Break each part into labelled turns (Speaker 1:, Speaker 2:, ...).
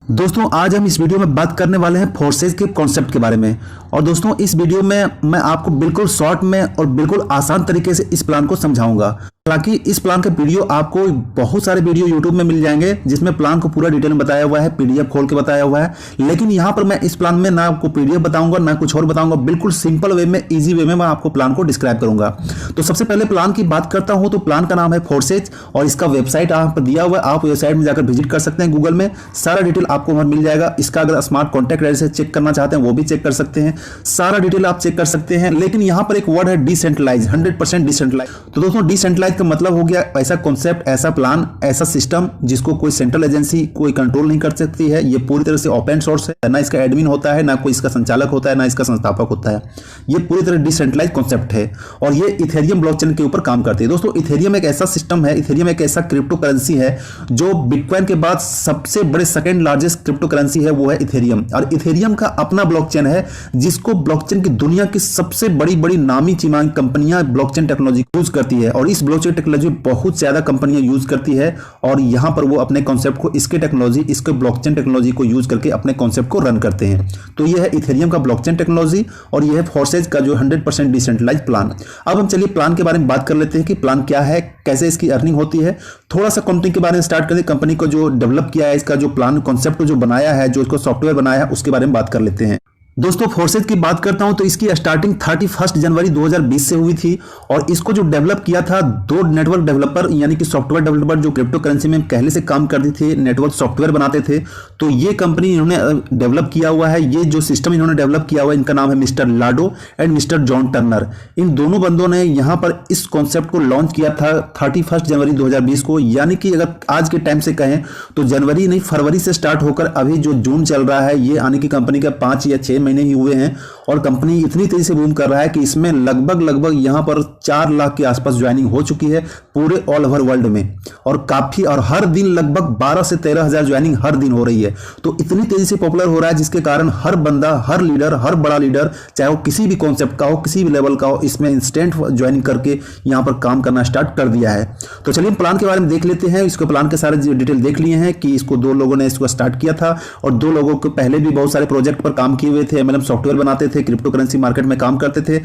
Speaker 1: दोस्तों आज हम इस वीडियो में बात करने वाले हैं फोर्सेज के कॉन्सेप्ट के बारे में। और दोस्तों इस वीडियो में मैं आपको बिल्कुल शॉर्ट में और बिल्कुल आसान तरीके से इस प्लान को समझाऊंगा। हालांकि इस प्लान का वीडियो आपको बहुत सारे वीडियो यूट्यूब में मिल जाएंगे जिसमें प्लान को पूरा डिटेल में बताया हुआ है, पीडीएफ खोल के बताया हुआ है। लेकिन यहाँ पर मैं इस प्लान में ना आपको पीडीएफ बताऊंगा ना कुछ और बताऊंगा, बिल्कुल सिंपल वे में, इजी वे में मैं आपको प्लान को डिस्क्राइब करूंगा। तो सबसे पहले प्लान की बात करता हूं तो प्लान का नाम है फोर्सेज और इसका वेबसाइट यहाँ पर दिया हुआ है। आप वेबसाइट में जाकर विजिट कर सकते हैं, गूगल में सारा डिटेल आपको वहां मिल जाएगा। इसका अगर स्मार्ट कॉन्टैक्ट एड्रेस चेक करना चाहते हैं वो भी चेक कर सकते हैं, सारा डिटेल आप चेक कर सकते हैं। लेकिन यहाँ पर एक वर्ड है डिसेंट्रलाइज, 100% डिसेंट्रलाइज। तो दोस्तों डिसेंट्रलाइज का मतलब हो गया ऐसा कॉन्सेप्ट, ऐसा प्लान, ऐसा सिस्टम जिसको कोई सेंट्रल एजेंसी कोई कंट्रोल नहीं कर सकती है। ये पूरी तरह से ओपन सोर्स है, ना इसका एडमिन होता है, ना कोई इसका संचालक होता है, ना इसका संस्थापक होता है। ये पूरी तरह डिसेंट्रलाइज कॉन्सेप्ट है और ये इथेरियम ब्लॉकचेन के ऊपर काम करती है। दोस्तों इथेरियम एक ऐसा सिस्टम है, इथेरियम एक ऐसा क्रिप्टो करेंसी है जो बिटकॉइन के बाद सबसे बड़े सेकंड लार्जेस्ट क्रिप्टो करेंसी है, वो है इथेरियम। और इथेरियम का अपना ब्लॉकचेन है जिसको ब्लॉकचेन की दुनिया की सबसे बड़ी बड़ी नामी चीनी कंपनियां ब्लॉकचेन टेक्नोलॉजी यूज करती है। और इस ब्लॉकचेन टेक्नोलॉजी बहुत ज्यादा कंपनियां यूज करती है और यहां पर वो अपने कॉन्सेप्ट को, इसके टेक्नोलॉजी, इसके ब्लॉकचेन टेक्नोलॉजी को यूज करके अपने कॉन्सेप्ट को रन करते हैं। तो यह है इथेरियम का ब्लॉकचेन टेक्नोलॉजी और यह है फोर्सेज का जो 100% डिसेंट्रलाइज प्लान। अब हम चलिए प्लान के बारे में बात कर लेते हैं कि प्लान क्या है, कैसे इसकी अर्निंग होती है। थोड़ा सा कंपनी के बारे में स्टार्ट करते हैं। कंपनी को जो डेवलप किया है, इसका जो प्लान कॉन्सेप्ट जो बनाया है, जो इसको सॉफ्टवेयर बनाया है, उसके बारे में बात कर लेते हैं। दोस्तों फोर्सेज की बात करता हूं तो इसकी स्टार्टिंग 31 जनवरी 2020 से हुई थी और इसको जो डेवलप किया था दो नेटवर्क डेवलपर, यानी कि सॉफ्टवेयर डेवलपर जो क्रिप्टो करेंसी में पहले से काम करती थी, नेटवर्क सॉफ्टवेयर बनाते थे। तो ये कंपनी इन्होंने डेवलप किया हुआ है। ये जो सिस्टम इन्होंने डेवलप किया हुआ है, इनका नाम है mister Lado and mister John Turner. इन दोनों बंदों ने यहाँ पर इस कॉन्सेप्ट को लॉन्च किया था 31 जनवरी 2020 को। यानी कि अगर आज के टाइम से कहें तो जनवरी नहीं, फरवरी से स्टार्ट होकर अभी जो जून चल रहा है, ये आने की कंपनी का 5 या 6 महीने ही हुए हैं और कंपनी इतनी तेजी से बूम कर रहा है कि इसमें लगभग यहां पर 4 लाख के आसपास ज्वाइनिंग हो चुकी है पूरे ऑल ओवर वर्ल्ड में। और हर दिन लगभग 12 से 13 हजार ज्वाइनिंग हर दिन हो रही है। तो इतनी तेजी से पॉपुलर हो रहा है जिसके कारण हर बंदा, हर लीडर, हर बड़ा लीडर, चाहे वो किसी भी कॉन्सेप्ट का हो, किसी भी लेवल का हो, इसमें इंस्टेंट ज्वाइनिंग करके यहां पर काम करना स्टार्ट कर दिया है। तो चलिए प्लान के बारे में देख लेते हैं। इसको प्लान के सारे डिटेल देख लिए हैं कि इसको 2 लोगों ने इसको स्टार्ट किया था और 2 लोगों को पहले भी बहुत सारे प्रोजेक्ट पर काम किए हुए थे, MLM सॉफ्टवेयर बनाते थे, क्रिप्टो करेंसी मार्केट में काम करते थे।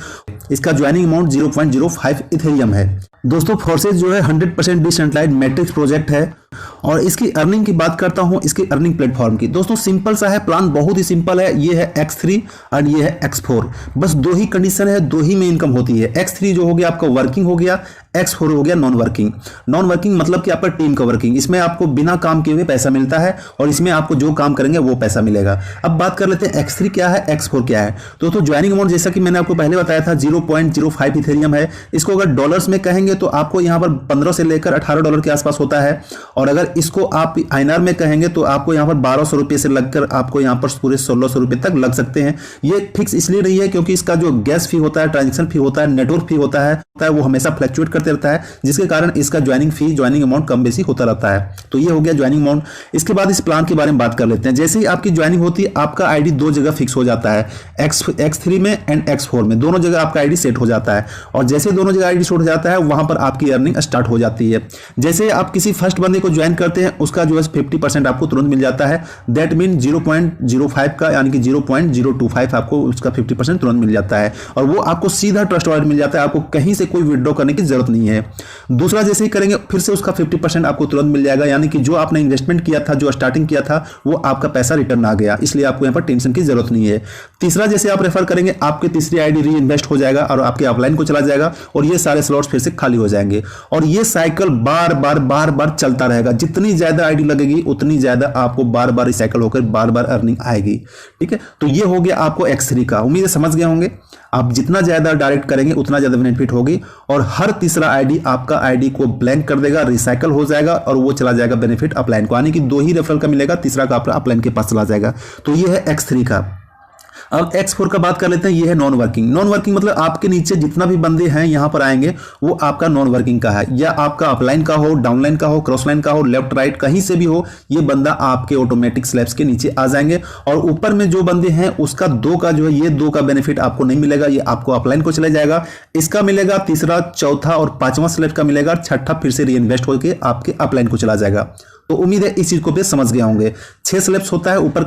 Speaker 1: इसका ज्वाइनिंग अमाउंट 0.05 इथेरियम है। दोस्तों फोर्सेज जो है 100% डिसेंट्रलाइज्ड मैट्रिक्स प्रोजेक्ट है। और इसकी अर्निंग की बात करता हूं, इसकी अर्निंग प्लेटफॉर्म की। दोस्तों सिंपल सा है प्लान, बहुत ही सिंपल है। ये है X3 और ये है X4। बस 2 ही कंडीशन है, 2 ही में इनकम होती है। X3 जो हो गया आपका वर्किंग हो गया, X4 हो गया नॉन वर्किंग। नॉन वर्किंग मतलब कि आपका टीम का वर्किंग, इसमें आपको बिना काम किए हुए पैसा मिलता है और इसमें आपको जो काम करेंगे वो पैसा मिलेगा। अब बात कर लेते हैं X3 क्या है, X4 क्या है। दोस्तों ज्वाइनिंग अमाउंट जैसा कि मैंने आपको पहले बताया था 0.05 इथेरियम है। इसको अगर डॉलर्स में कहेंगे तो आपको यहाँ पर 15 से लेकर $18 के आसपास होता है। और अगर इसको आप INR में कहेंगे तो आपको यहाँ पर 1200 रुपये से लगकर आपको यहाँ पर पूरे 1600 रुपये तक लग सकते हैं। ये फिक्स इसलिए नहीं है क्योंकि इसका जो गैस फी होता है, ट्रांजेक्शन फी होता है, नेटवर्क फी होता है, वो हमेशा फ्लक्चुएट करते रहता है, जिसके कारण इसका ज्वाइनिंग अमाउंट कम बेसी होता रहता है। तो ये हो गया ज्वाइनिंग अमाउंट। इसके बाद इस प्लान के बारे में बात कर लेते हैं। जैसे ही आपकी ज्वाइनिंग होती है आपका आईडी 2 जगह फिक्स हो जाता है, X3 में एंड X4 में, दोनों जगह आपका आईडी सेट हो जाता है। और जैसे दोनों जगह आईडी सेट हो जाता है वहां पर आपकी अर्निंग स्टार्ट हो जाती है। जैसे आप किसी फर्स्ट बंदे को ज्वाइन करते हैं उसका जो है 50% आपको तुरंत मिल जाता है। दैट मीन 0.05 का, यानी कि 0.025 आपको उसका 50% तुरंत मिल जाता है और वो आपको सीधा ट्रस्ट वॉलेट मिल जाता है। आपको कहीं से कोई विड्रॉ करने की जरूरत नहीं है। दूसरा जैसे ही करेंगे फिर से उसका 50% आपको तुरंत मिल जाएगा, यानी कि जो आपने इन्वेस्टमेंट किया था, जो स्टार्टिंग किया था, वो आपका पैसा रिटर्न आ गया, इसलिए आपको यहाँ पर टेंशन की जरूरत नहीं है। तीसरा जैसे आप रेफर करेंगे आपके तीसरी आईडी री इन्वेस्ट हो जाएगा और आपके ऑफलाइन को चला जाएगा और ये सारे स्लॉट्स फिर से खाली हो जाएंगे और ये साइकिल बार बार चलता रहेगा। जितनी ज्यादा आईडी लगेगी उतनी ज्यादा आपको बार बार रिसाइकल होकर बार बार अर्निंग आएगी। ठीक है, तो ये हो गया आपको X3 का। उम्मीद है समझ गए होंगे। आप जितना ज्यादा डायरेक्ट करेंगे उतना ज्यादा बेनिफिट होगी और हर तीसरा आईडी आपका आईडी को ब्लैंक कर देगा, रिसाइकल हो जाएगा और वो चला जाएगा बेनिफिट अपलाइन को। यानी कि 2 ही रेफरल का मिलेगा, तीसरा का आपका अपलाइन के पास चला जाएगा। तो ये है X3 का। अब X4 का बात कर लेते हैं। ये है नॉन वर्किंग। नॉन वर्किंग मतलब आपके नीचे जितना भी बंदे हैं यहां पर आएंगे वो आपका नॉन वर्किंग का है, या आपका अपलाइन का हो, डाउनलाइन का हो, क्रॉसलाइन का हो, लेफ्ट राइट कहीं से भी हो, ये बंदा आपके ऑटोमेटिक स्लैब्स के नीचे आ जाएंगे। और ऊपर में जो बंदे हैं उसका 2 का जो है, ये 2 का बेनिफिट आपको नहीं मिलेगा, ये आपको अपलाइन को चले जाएगा। इसका मिलेगा तीसरा, चौथा और 5वां स्लैब का मिलेगा, छठा फिर से री इन्वेस्ट होकर आपके अपलाइन को चला जाएगा। तो उम्मीद है इस चीज को भी समझ गए होंगे। 6 स्लैब्स होता है, ऊपर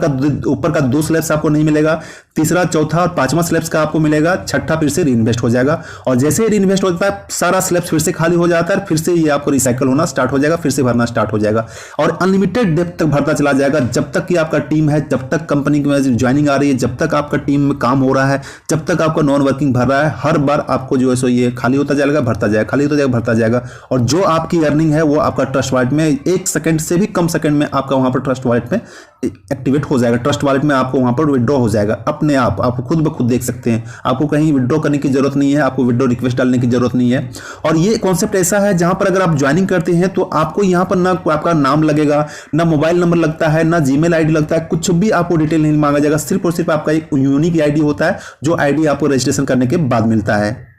Speaker 1: का 2 स्लैब्स आपको नहीं मिलेगा, तीसरा, चौथा और 5वां स्लैब्स का आपको मिलेगा, छठा फिर से रीइन्वेस्ट हो जाएगा। और जैसे ही रीइन्वेस्ट होता है सारा स्लैब्स फिर से खाली हो जाता है, फिर से ये आपको रिसाइकल होना स्टार्ट हो जाएगा, फिर से भरना स्टार्ट हो जाएगा और अनलिमिटेड डेप्थ तक भरता चला जाएगा जब तक कि आपका टीम है, जब तक कंपनी की ज्वाइनिंग आ रही है, जब तक आपका टीम में काम हो रहा है, जब तक आपका नॉन वर्किंग भर रहा है, हर बार आपको जो है सो ये खाली होता जाएगा, भरता जाएगा, खाली होता जाएगा, भरता जाएगा। और जो आपकी अर्निंग है वो आपका ट्रस्ट वॉलेट में 1 सेकंड से भी कम सेकंड में आपका वहां पर ट्रस्ट वॉलेट में एक्टिवेट हो जाएगा। ट्रस्ट वॉलेट में आपको वहां पर विड्रॉ हो जाएगा अपने आप खुद ब खुद देख सकते हैं। आपको कहीं विड्रॉ करने की जरूरत नहीं है, आपको विड्रॉ रिक्वेस्ट डालने की जरूरत नहीं है। और ये कॉन्सेप्ट ऐसा है जहां पर अगर आप ज्वाइनिंग करते हैं तो आपको यहां पर ना आपका नाम लगेगा, ना मोबाइल नंबर लगता है, ना जीमेल आईडी लगता है, कुछ भी आपको डिटेल नहीं मांगा जाएगा। सिर्फ और सिर्फ आपका एक यूनिक आईडी होता है जो आईडी आपको रजिस्ट्रेशन करने के बाद मिलता है।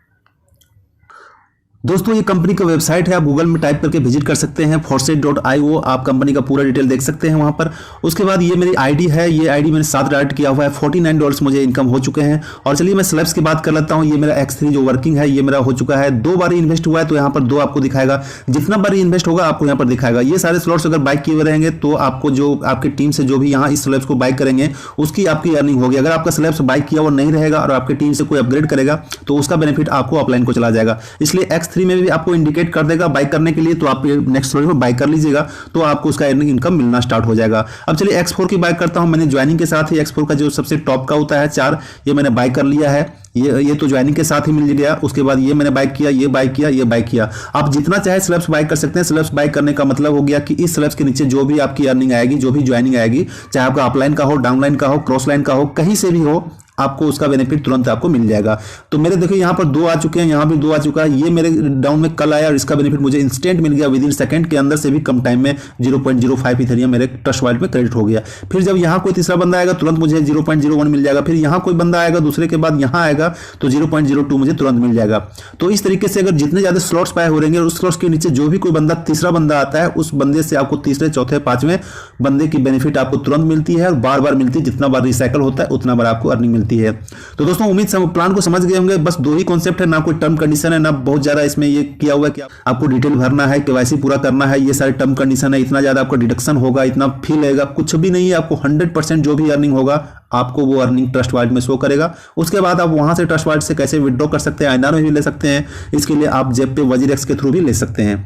Speaker 1: दोस्तों ये कंपनी का वेबसाइट है, आप गूगल में टाइप करके विजिट कर सकते हैं forset.io, आप कंपनी का पूरा डिटेल देख सकते हैं वहां पर। उसके बाद ये मेरी आईडी है, ये आईडी मैंने 7 डायरेक्ट किया हुआ है, $49 मुझे इनकम हो चुके हैं। और चलिए मैं स्लैब्स की बात कर लेता हूं। ये मेरा X3 जो वर्किंग है ये मेरा हो चुका है, 2 बार इन्वेस्ट हुआ है तो यहाँ पर 2 आपको दिखाएगा, जितना बार इन्वेस्ट होगा आपको यहाँ पर दिखाएगा। ये सारे स्लॉट्स अगर बाइक किए हुए रहेंगे तो आपको जो आपकी टीम से जो भी यहाँ इस स्लैब्स को बाइक करेंगे उसकी आपकी अर्निंग होगी। अगर आपका स्लैब्स बाइक किया वो नहीं रहेगा और आपकी टीम से कोई अपग्रेड करेगा तो उसका बेनिफिट आपको ऑफलाइन को चला जाएगा। इसलिए X3 में भी आपको इंडिकेट कर देगा बाइक करने के लिए, तो आप नेक्स्ट स्लॉट में बाइक कर लीजिएगा तो आपको उसका इनकम मिलना स्टार्ट हो जाएगा। अब चलिए X4 की बाइक करता हूं। मैंने ज्वाइनिंग के साथ ही X4 का जो सबसे टॉप का होता है 4, ये मैंने बाइक कर लिया है। ये तो ज्वाइनिंग के साथ ही मिल गया। उसके बाद ये मैंने बाइक किया, ये बाइक किया, ये बाइक किया। आप जितना चाहे स्लैब्स बाइक कर सकते हैं। स्लैब्स बाइक करने का मतलब हो गया कि इस स्लैब्स के नीचे जो भी आपकी अर्निंग आएगी, जो भी ज्वाइनिंग आएगी, चाहे आपका अपलाइन का हो, डाउनलाइन का हो, क्रॉस लाइन का हो, कहीं से भी हो, आपको उसका बेनिफिट तुरंत आपको मिल जाएगा। तो मेरे देखिए यहाँ पर 2 आ चुके हैं, यहाँ भी 2 आ चुका है। ये मेरे डाउन में कल आया और इसका बेनिफिट मुझे इंस्टेंट मिल गया, विदिन सेकंड के अंदर से भी कम टाइम में 0.05 इथेरियम मेरे ट्रस्ट वॉलेट में क्रेडिट हो गया। फिर जब यहाँ कोई तीसरा बंदा आएगा तुरंत मुझे 0.01 मिल जाएगा। फिर यहाँ कोई बंदा आएगा दूसरे के बाद यहाँ आएगा तो 0.02 मुझे तुरंत मिल जाएगा। तो इस तरीके से अगर जितने ज्यादा स्लॉट्स पाए हो रहेंगे, उस स्लॉट्स के नीचे जो भी कोई बंदा तीसरा बंदा आता है उस बंदे से आपको तीसरे, चौथे, 5वें बंदे की बेनिफिट आपको तुरंत मिलती है और बार बार मिलती है। जितना बार रिसाइकल होता है उतना बार आपको अर्निंग मिलती है। तो दोस्तों उम्मीद प्लान को समझ गए होंगे। बस 2 ही कॉन्सेप्ट है, ना कोई टर्म कंडीशन है, ना बहुत ज्यादा इसमें ये किया हुआ है कि आपको डिटेल भरना है, केवाईसी पूरा करना है, ये सारे टर्म कंडीशन है, इतना ज्यादा आपका डिडक्शन होगा, इतना फी लगेगा, कुछ भी नहीं है। आपको 100% जो भी अर्निंग होगा आपको वो अर्निंग ट्रस्ट वॉलेट में शो करेगा। उसके बाद आप वहां से ट्रस्ट वॉलेट से कैसे विड्रॉ कर सकते हैं, INR में भी ले सकते हैं। इसके लिए आप जेब पे वजीरेक्स के थ्रू भी ले सकते हैं।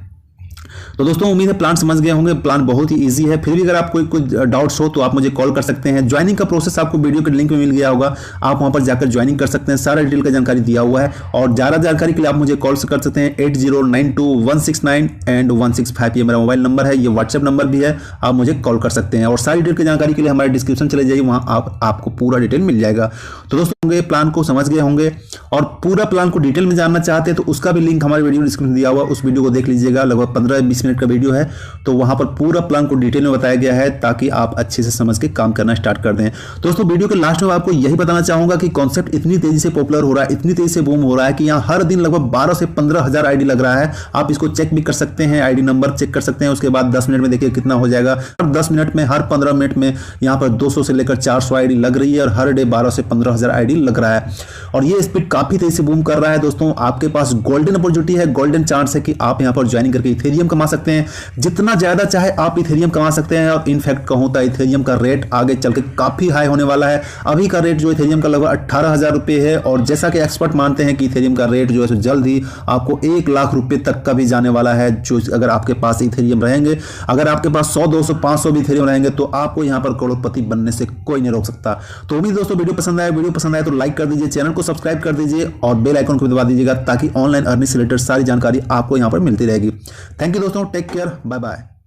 Speaker 1: तो दोस्तों उम्मीद है प्लान समझ गए होंगे। प्लान बहुत ही इजी है। फिर भी अगर आपको कुछ डाउट्स हो तो आप मुझे कॉल कर सकते हैं। ज्वाइनिंग का प्रोसेस आपको वीडियो के लिंक में मिल गया होगा, आप वहां पर जाकर ज्वाइनिंग कर सकते हैं। सारा डिटेल का जानकारी दिया हुआ है और ज़्यादा जानकारी के लिए आप मुझे कॉल कर सकते हैं 80921691 एंड 165। ये मेरा मोबाइल नंबर है, ये व्हाट्सएप नंबर भी है, आप मुझे कॉल कर सकते हैं। और सारी डिटेल की जानकारी के लिए हमारे डिस्क्रिप्शन चले जाइए, वहाँ आपको पूरा डिटेल मिल जाएगा। तो दोस्तों प्लान को समझ गए होंगे और पूरा प्लान को डिटेल में जानना चाहते हैं तो उसका भी लिंक हमारे वीडियो डिस्क्रिप्शन दिया हुआ, उस वीडियो को देख लीजिएगा। लगभग 15-20 मिनट का वीडियो है, तो वहां पर पूरा प्लान को डिटेल में बताया गया है ताकि आप अच्छे से समझ के काम करना स्टार्ट कर दें। दोस्तों वीडियो के लास्ट में आपको यही बताना चाहूंगा कि कॉन्सेप्ट इतनी तेजी से पॉपुलर हो रहा है, इतनी तेजी से बूम हो रहा है कि यहाँ हर दिन लगभग 12 से 15 हज़ार आईडी लग रहा है। आप इसको चेक भी कर सकते हैं, आईडी नंबर चेक कर सकते हैं। उसके बाद 10 मिनट में देखिए कितना हो जाएगा। हर 10 मिनट में, हर 15 मिनट में यहाँ पर 200 से लेकर 400 आईडी लग रही है और हर डे 12 से 15 हज़ार आईडी लग रहा है और ये स्पीड काफी तेजी से बूम कर रहा है। दोस्तों आपके पास गोल्डन अपॉर्चुनिटी है, गोल्डन चांस है कि आप यहाँ पर ज्वाइनिंग करके इथेरियम कमा सकते हैं। जितना ज्यादा चाहे आप इथेरियम कमा सकते हैं और इनफैक्ट कहूं तो इथेरियम का रेट आगे चल के काफी हाई होने वाला है। अभी का रेट जो इथेरियम का लगभग 18,000 रुपए है और जैसा कि एक्सपर्ट मानते हैं कि इथेरियम का रेट जो है जल्द ही आपको 1 लाख रुपए तक का भी जाने वाला है। जो अगर आपके पास इथेरियम रहेंगे, अगर आपके पास 100, 200, 500 भी इथेरियम रहेंगे तो आपको यहाँ पर करोड़पति बनने से कोई नहीं रोक सकता। तो उम्मीद दोस्तों वीडियो पसंद आए तो लाइक कर दीजिए, चैनल को सब्सक्राइब कर दीजिए और बेल आइकन को दबा दीजिएगा ताकि ऑनलाइन अर्निंग से रिलेटेड सारी जानकारी आपको यहाँ पर मिलती रहेगी। थैंक यू दोस्तों, टेक केयर, बाय बाय।